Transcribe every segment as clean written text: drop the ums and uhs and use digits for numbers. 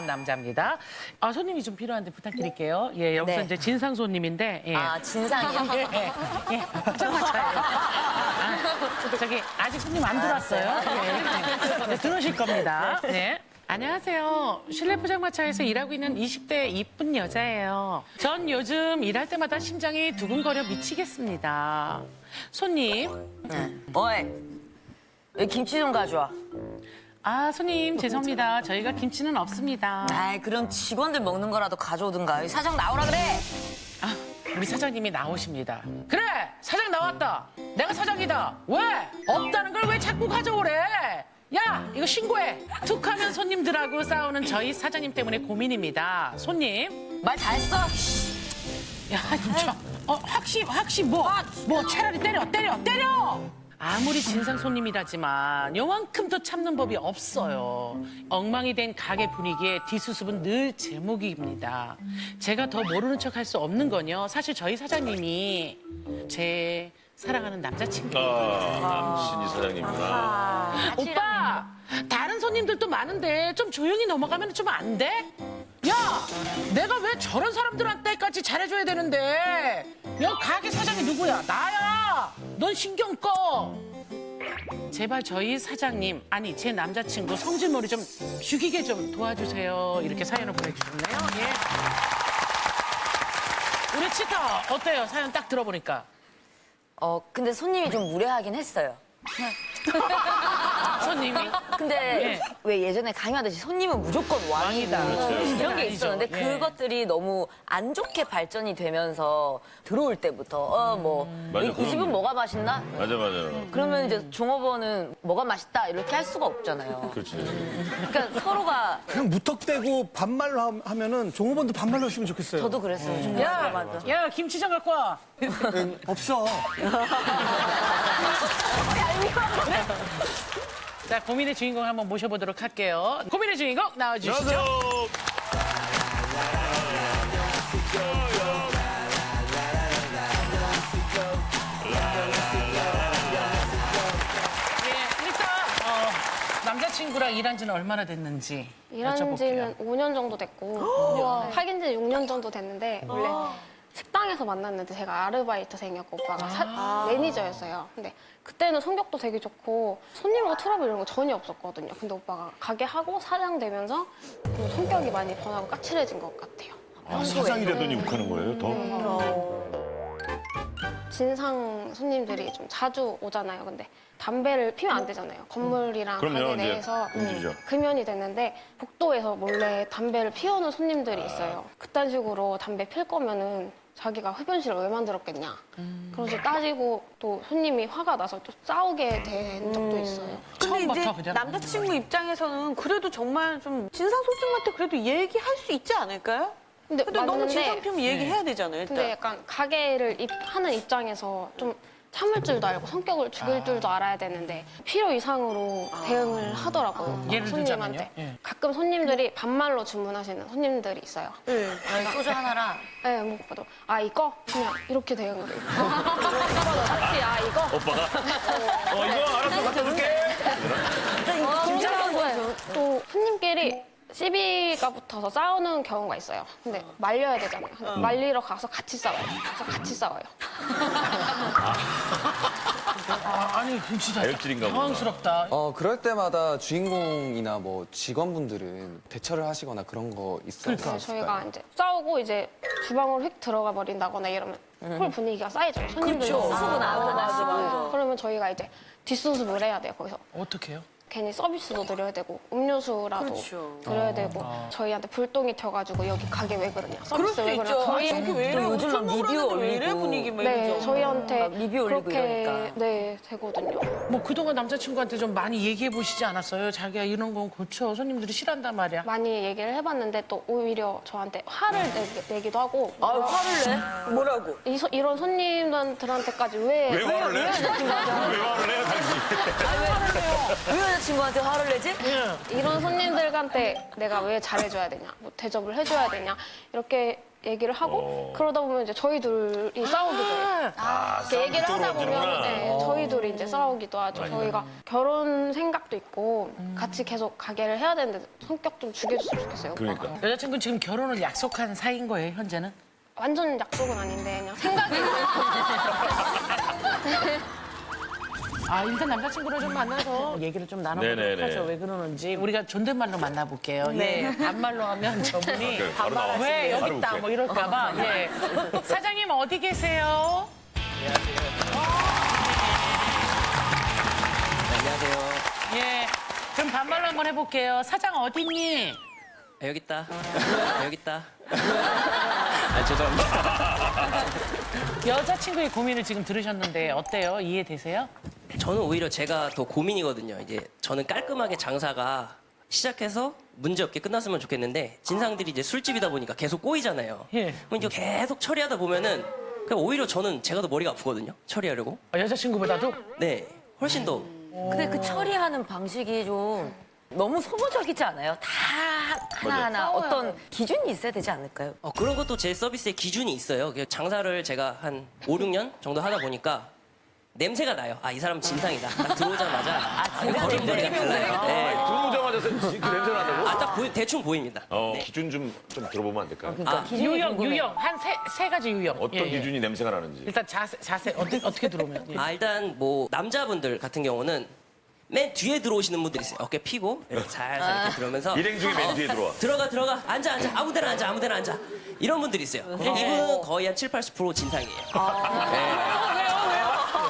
남자입니다. 아, 손님이 좀 필요한데 부탁드릴게요. 예, 여기서 네. 이제 진상 손님인데. 예. 아, 진상이요? 예, 예, 예. 포장마차예요. 저기 아직 손님 안 들어왔어요. 예, 네, 들어오실 겁니다. 네. 안녕하세요. 실내 포장마차에서 일하고 있는 20대 이쁜 여자예요. 전 요즘 일할 때마다 심장이 두근거려 미치겠습니다. 손님. 어이, 왜 김치 좀 가져와. 아, 손님 죄송합니다. 저희가 김치는 없습니다. 아이, 그럼 직원들 먹는 거라도 가져오든가. 사장 나오라 그래. 아, 우리 사장님이 나오십니다. 그래, 사장 나왔다. 내가 사장이다. 왜? 없다는 걸 왜 자꾸 가져오래? 야, 이거 신고해. 툭하면 손님들하고 싸우는 저희 사장님 때문에 고민입니다. 손님. 말 다 했어? 야, 진짜. 확시 뭐 차라리 때려. 아무리 진상 손님이라지만 요만큼도 참는 법이 없어요. 엉망이 된 가게 분위기에 뒷수습은 늘 제목입니다. 제가 더 모르는 척 할 수 없는 건요. 사실 저희 사장님이 제 사랑하는 남자친구. 남친이 사장님이구나. 오빠, 다른 손님들도 많은데 좀 조용히 넘어가면 좀 안 돼? 야, 내가 왜 저런 사람들한테까지 잘해줘야 되는데? 야, 가게 사장이 누구야? 나야! 넌 신경 꺼! 제발 저희 사장님, 아니 제 남자친구 성질머리 좀 죽이게 좀 도와주세요. 이렇게 사연을 보내주셨네요. 예. 우리 치타 어때요? 사연 딱 들어보니까. 근데 손님이 좀 무례하긴 했어요. 손님이? 근데 예. 왜 예전에 강요하듯이 손님은 무조건 왕이다. 이런 게 아니죠. 있었는데 예. 그것들이 너무 안 좋게 발전이 되면서 들어올 때부터 맞아, 이 집은 뭐가 맛있나? 맞아. 그러면 이제 종업원은 뭐가 맛있다 이렇게 할 수가 없잖아요. 그렇지. 그러니까 서로가 그냥 무턱대고 반말로 하면은 종업원도 반말로 했으면 좋겠어요. 저도 그랬어요. 야, 맞아. 야, 김치전 갖고 와. 없어. 자, 고민의 주인공 한번 모셔보도록 할게요. 고민의 주인공 나와주시죠. 나도 예, 일단 남자친구랑 일한 지는 얼마나 됐는지 일한 여쭤볼게요. 지는 5년 정도 됐고 사귄 지 6년 정도 됐는데 원래 식당에서 만났는데 제가 아르바이트생이었고 오빠가 매니저였어요. 근데 그때는 성격도 되게 좋고 손님하고 트러블 이런 거 전혀 없었거든요. 근데 오빠가 가게 하고 사장 되면서 좀 성격이 많이 변하고 까칠해진 것 같아요. 사장이라더니 욕하는 거예요, 더? 진상 손님들이 좀 자주 오잖아요. 근데 담배를 피면 안 되잖아요. 건물이랑 그럼요, 가게 이제 내에서 금지죠. 금연이 됐는데 복도에서 몰래 담배를 피우는 손님들이 있어요. 그딴 식으로 담배 필 거면은 자기가 흡연실을 왜 만들었겠냐. 그래서 따지고 또 손님이 화가 나서 또 싸우게 된 적도 있어요. 처음부터 이제 그냥 남자친구 입장에서는 그래도 정말 좀 진상 손님한테 그래도 얘기할 수 있지 않을까요? 근데 근데 너무 맞는데 진상 피우면 얘기해야 되잖아요, 일단. 근데 약간 가게를 하는 입장에서 좀 참을 줄도 알고 성격을 죽일 줄도 알아야 되는데 필요 이상으로 대응을 하더라고요. 예를 손님한테. 들자면요? 예. 가끔 손님들이 반말로 주문하시는 손님들이 있어요. 소주 하나랑 네, 뭐 봐도 이거 그냥 이렇게 대응을 해요. 오빠도 같이 이거. 오빠가? 이거 알았어, 갖다 줄게. 그런 거예요. 또 손님끼리 시비가 붙어서 싸우는 경우가 있어요. 근데 말려야 되잖아요. 근데 말리러 가서 같이 싸워요. 아니 진짜 자격질인가 보다. 당황스럽다. 그럴 때마다 주인공이나 뭐 직원분들은 대처를 하시거나 그런 거 있어요? 그래서 저희가 이제 싸우고 이제 주방으로 휙 들어가 버린다거나 이러면 홀 분위기가 쌓이죠. 손님들 수습은 안 하고. 그러면 저희가 이제 뒷수습을 해야 돼요. 거기서 어떻게 해요? 괜히 서비스도 드려야 되고 음료수라도 그렇죠. 드려야 되고 저희한테 불똥이 튀어가지고 여기 가게 왜 그러냐. 그럴 서비스 수 왜 있죠. 그러냐. 저기 왜 이래? 요즘 술 막 먹으러 리뷰 하는데 왜 이래 올리고. 분위기 막 네, 이러죠. 저희한테 리뷰 올리고 그렇게 이러니까. 네 되거든요. 뭐 그동안 남자친구한테 좀 많이 얘기해 보시지 않았어요? 자기야 이런 건 고쳐. 손님들이 싫어한단 말이야. 많이 얘기를 해봤는데 또 오히려 저한테 화를 내기도 하고 화를 내? 뭐라고? 이런 손님들한테까지 왜 화를 내? 왜 화를 내요, 당신? 왜 여자친구한테 화를 내지? 이런 손님들한테 내가 왜 잘해줘야 되냐, 뭐 대접을 해줘야 되냐 이렇게 얘기를 하고 그러다 보면 이제 저희 둘이 싸우기도 해요. 이렇게 얘기를 쪽으로 하다 보면 얹는구나. 네, 저희 둘이 이제 싸우기도 하죠. 저희가 결혼 생각도 있고 같이 계속 가게를 해야 되는데 성격 좀 죽여줬으면 좋겠어요. 오빠가. 그러니까. 여자친구는 지금 결혼을 약속한 사이인 거예요, 현재는? 완전 약속은 아닌데 그냥 생각이 아, 인생 남자친구를 좀 만나서 얘기를 좀 나눠보도록 네네네. 하죠. 왜 그러는지. 우리가 존댓말로 만나볼게요. 네. 예, 반말로 하면 저분이 오케이, 바로 나와. 왜 여기 바로 있다 오케이. 뭐 이럴까봐. 예. 사장님 어디 계세요? 안녕하세요. 예. 그럼 반말로 한번 해볼게요. 사장 어디 있니? 아, 여기 있다. 여기 있다. 아, 죄송합니다. 여자친구의 고민을 지금 들으셨는데 어때요? 이해되세요? 저는 오히려 제가 더 고민이거든요. 이제 저는 깔끔하게 장사가 시작해서 문제없게 끝났으면 좋겠는데 진상들이 이제 술집이다 보니까 계속 꼬이잖아요. 예. 그럼 이제 계속 처리하다 보면은 그냥 오히려 저는 제가 더 머리가 아프거든요. 처리하려고. 여자친구보다도? 네. 훨씬 더. 근데 그 처리하는 방식이 좀 너무 소모적이지 않아요? 다 하나하나 어떤 기준이 있어야 되지 않을까요? 그런 것도 제 서비스에 기준이 있어요. 그 장사를 제가 한 5, 6년 정도 하다 보니까 냄새가 나요. 아, 이 사람 진상이다. 딱 들어오자마자 걸음걸이가 달라요. 네. 들어오자마자 그 냄새 난다고? 아, 딱 대충 보입니다. 네. 기준 좀 들어보면 안 될까요? 그러니까 기준이 유형, 궁금해요. 유형. 한 세 가지 유형. 어떤 예, 예. 기준이 냄새가 나는지. 일단 자세 어떻게 들어오면? 예. 일단 뭐 남자분들 같은 경우는 맨 뒤에 들어오시는 분들이 있어요. 어깨 피고 이렇게 살살 이렇게 들어오면서 일행 중에 맨 뒤에 들어와. 들어가 앉아 아무데나 앉아 이런 분들이 있어요. 이분은 거의 한 7, 80% 진상이에요. 네.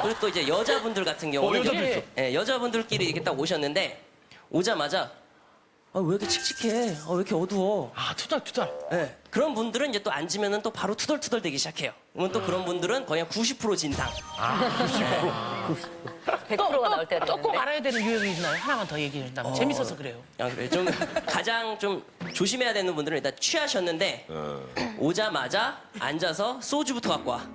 그리고 또 이제 여자분들 같은 경우는 여자도 있어. 네, 여자분들끼리 이렇게 딱 오셨는데 오자마자 왜 이렇게 칙칙해? 왜 이렇게 어두워? 아, 투덜투덜. 네. 그런 분들은 이제 또 앉으면은 또 바로 투덜투덜 되기 시작해요. 그러면 또 그런 분들은 거의 한 90% 진상. 100%가 나올 때가 또 꼭 있는데. 알아야 되는 유형이 있나요? 하나만 더 얘기해 준다면. 재밌어서 그래요. 그래. 좀 가장 좀 조심해야 되는 분들은 일단 취하셨는데 오자마자 앉아서 소주부터 갖고 와.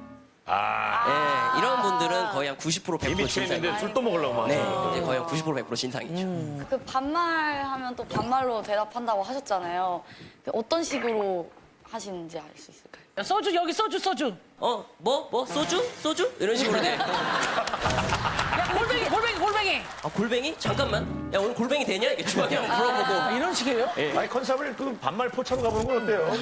이런 분들은 거의 한 90% 100% 이미 진상이에요. 취했는데 술 또 먹으려고 막. 네, 이제 거의 한 90% 100% 진상이죠. 그 반말하면 또 반말로 대답한다고 하셨잖아요. 그 어떤 식으로 하시는지 알 수 있을까요? 야, 소주 여기 소주. 뭐? 소주? 이런 식으로 돼. 야, 골뱅이. 골뱅이? 잠깐만. 야, 오늘 골뱅이 되냐? 이렇게 중하게 한번 물어보고. 아, 이런 식이에요? 아니 컨셉을 그 반말 포차로 가보는 건 어때요?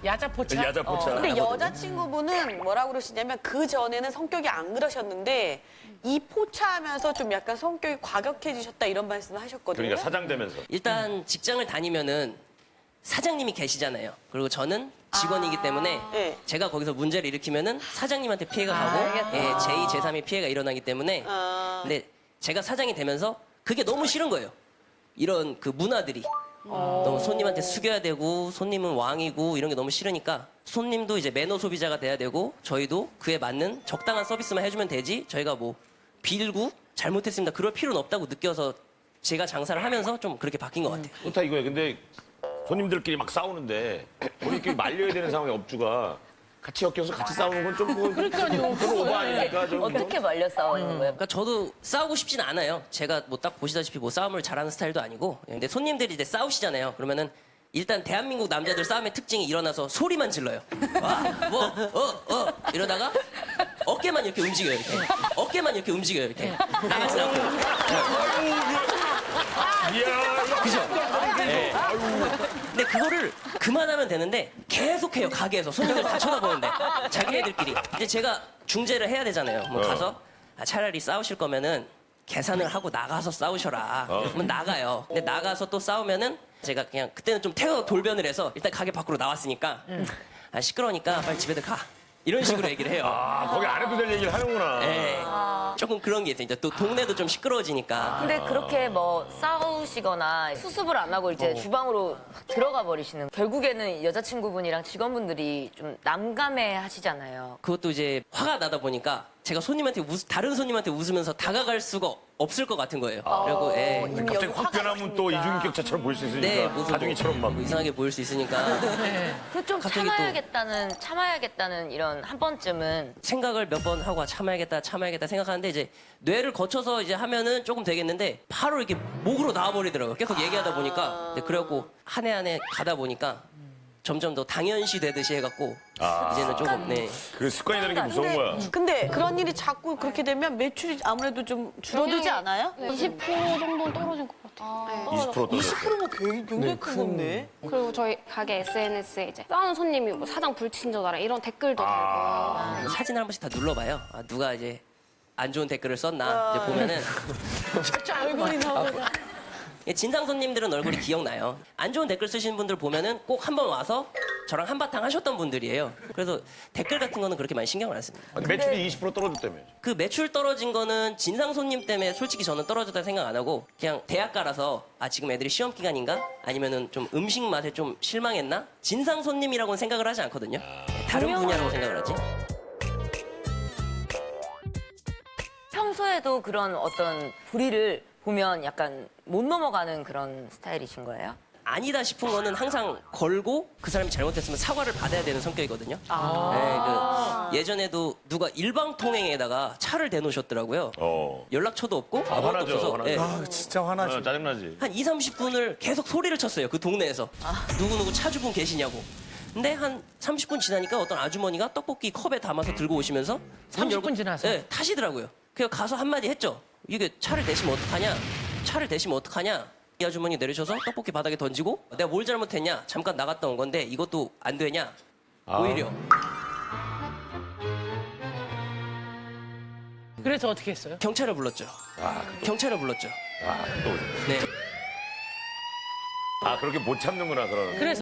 야자포차. 야자 포차. 근데 여자친구분은 뭐라고 그러시냐면 그 전에는 성격이 안 그러셨는데 이 포차하면서 좀 약간 성격이 과격해지셨다 이런 말씀을 하셨거든요. 그러니까 사장 되면서. 일단 직장을 다니면은 사장님이 계시잖아요. 그리고 저는 직원이기 때문에 네. 제가 거기서 문제를 일으키면은 사장님한테 피해가 가고 제2, 제3의 피해가 일어나기 때문에 근데 제가 사장이 되면서 그게 너무 싫은 거예요. 이런 그 문화들이 너무 손님한테 숙여야 되고 손님은 왕이고 이런 게 너무 싫으니까 손님도 이제 매너 소비자가 돼야 되고 저희도 그에 맞는 적당한 서비스만 해주면 되지 저희가 뭐 빌고 잘못했습니다. 그럴 필요는 없다고 느껴서 제가 장사를 하면서 좀 그렇게 바뀐 것 같아요. 좋다 이거예요. 근데 손님들끼리 막 싸우는데 우리끼리 말려야 되는 상황에 업주가 같이 엮여서 같이 싸우는 건 좀 그러니까요. 그건 오버 아닙니까? 좀. 어떻게 말려 싸우는 거예요? 그러니까 저도 싸우고 싶진 않아요. 제가 뭐 딱 보시다시피 뭐 싸움을 잘하는 스타일도 아니고. 근데 손님들이 이제 싸우시잖아요. 그러면은 일단 대한민국 남자들 싸움의 특징이 일어나서 소리만 질러요. 이러다가 어깨만 이렇게 움직여요. 이렇게. 나가지 않고. 그죠? 네. 근데 그거를 그만하면 되는데 계속해요. 가게에서 손님들 다 쳐다보는데 자기네들끼리 이제 제가 중재를 해야 되잖아요. 뭐 가서 차라리 싸우실 거면은 계산을 하고 나가서 싸우셔라. 그러면 나가요. 근데 나가서 또 싸우면은 제가 그냥 그때는 좀 태워 돌변을 해서 일단 가게 밖으로 나왔으니까 시끄러우니까 빨리 집에들 가. 이런 식으로 얘기를 해요. 거기 안 해도 될 얘기를 하는구나. 네. 조금 그런 게 있어요. 이제 또 동네도 좀 시끄러워지니까. 근데 그렇게 뭐 싸우시거나 수습을 안 하고 이제 주방으로 들어가 버리시는 결국에는 여자친구분이랑 직원분들이 좀 난감해 하시잖아요. 그것도 이제 화가 나다 보니까 제가 다른 손님한테 웃으면서 다가갈 수가 없을 것 같은 거예요. 그리고 갑자기 확 변하면 또 이중인격자처럼 보일 수 있으니까. 네, 무슨 가중이처럼 막. 뭐 이상하게 보일 수 있으니까 그 좀 갑자기 또- 참아야겠다는 이런 한 번쯤은 생각을 몇 번 하고 참아야겠다 생각하는데 이제 뇌를 거쳐서 이제 하면은 조금 되겠는데 바로 이렇게 목으로 나와버리더라고요. 계속 얘기하다 보니까. 네, 그래갖고 한 해 가다 보니까 점점 더 당연시 되듯이 해갖고 아. 이제는 조금 네. 그 습관이 되는 게 무서운 거야. 근데 그런 일이 자꾸 그렇게 되면 매출이 아무래도 좀 줄어들지 않아요? 20% 정도는 떨어진 것 같아요. 네. 20% 떨어져. 20%면 굉장히 큰 건데. 그리고 저희 가게 SNS에 이제 싸우는 손님이 뭐 사장 불친절하라 이런 댓글도 달고 사진을 한 번씩 다 눌러봐요. 아, 누가 이제 안 좋은 댓글을 썼나 이제 보면은 얼굴이 나오다. 진상 손님들은 얼굴이 기억나요. 안 좋은 댓글 쓰시는 분들 보면은 꼭 한 번 와서 저랑 한바탕 하셨던 분들이에요. 그래서 댓글 같은 거는 그렇게 많이 신경을 안 씁니다. 근데 매출이 20% 떨어졌다며. 그 매출 떨어진 거는 진상 손님 때문에 솔직히 저는 떨어졌다 생각 안 하고 그냥 대학가라서 아 지금 애들이 시험 기간인가? 아니면은 좀 음식 맛에 좀 실망했나? 진상 손님이라고는 생각을 하지 않거든요. 다른 분야라고 생각을 하지. 평소에도 그런 어떤 불의를 보면 약간 못 넘어가는 그런 스타일이신 거예요? 아니다 싶은 거는 항상 걸고 그 사람이 잘못했으면 사과를 받아야 되는 성격이거든요. 네, 그 예전에도 누가 일방통행에다가 차를 대놓으셨더라고요. 연락처도 없고 아무것도 화나죠, 없어서 화나죠. 예. 아, 진짜 화나지. 짜증나지. 한 2, 30분을 계속 소리를 쳤어요. 그 동네에서. 누구누구 차주분 계시냐고. 근데 한 30분 지나니까 어떤 아주머니가 떡볶이 컵에 담아서 들고 오시면서 문 30분 지나서? 네, 타시더라고요. 그래서 가서 한마디 했죠. 이게 차를 대시면 어떡하냐? 차를 대시면 어떡하냐? 이 아주머니 내리셔서 떡볶이 바닥에 던지고 내가 뭘 잘못했냐? 잠깐 나갔다 온 건데 이것도 안 되냐? 오히려. 그래서 어떻게 했어요? 경찰을 불렀죠. 경찰을 불렀죠. 또. 네. 아, 그렇게 못 참는구나, 그런. 그래서